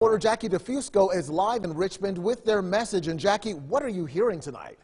Reporter Jackie DeFusco is live in Richmond with their message. And Jackie, what are you hearing tonight?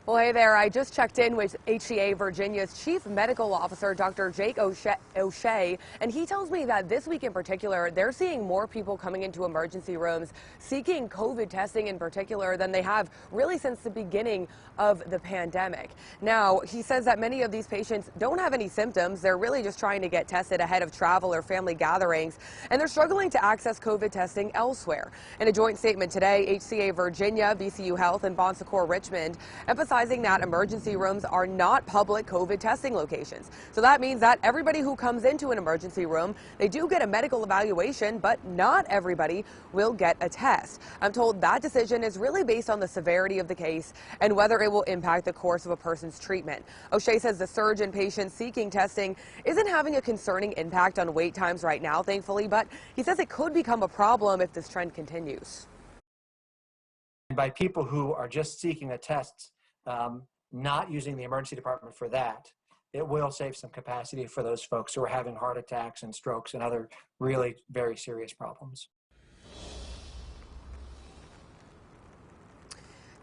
Well, hey there. I just checked in with HCA Virginia's Chief Medical Officer, Dr. Jake O'Shea, and he tells me that this week in particular, they're seeing more people coming into emergency rooms seeking COVID testing in particular than they have really since the beginning of the pandemic. Now, he says that many of these patients don't have any symptoms. They're really just trying to get tested ahead of travel or family gatherings, and they're struggling to access COVID testing elsewhere. In a joint statement today, HCA Virginia, VCU Health, and Bon Secours Richmond emphasizing that emergency rooms are not public COVID testing locations. So that means that everybody who comes into an emergency room, they do get a medical evaluation, but not everybody will get a test. I'm told that decision is really based on the severity of the case and whether it will impact the course of a person's treatment. O'Shea says the surge in patients seeking testing isn't having a concerning impact on wait times right now, thankfully, but he says it could become a problem if this trend continues. By people who are just seeking a test, not using the emergency department for that, it will save some capacity for those folks who are having heart attacks and strokes and other really very serious problems.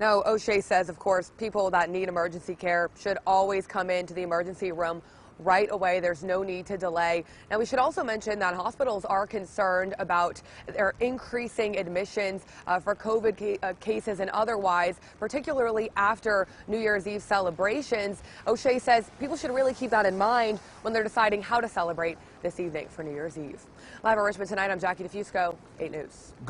Now, O'Shea says, of course, people that need emergency care should always come into the emergency room right away. There's no need to delay. Now, we should also mention that hospitals are concerned about their increasing admissions for COVID cases and otherwise, particularly after New Year's Eve celebrations. O'Shea says people should really keep that in mind when they're deciding how to celebrate this evening for New Year's Eve. Live in Richmond tonight, I'm Jackie DeFusco, 8 News.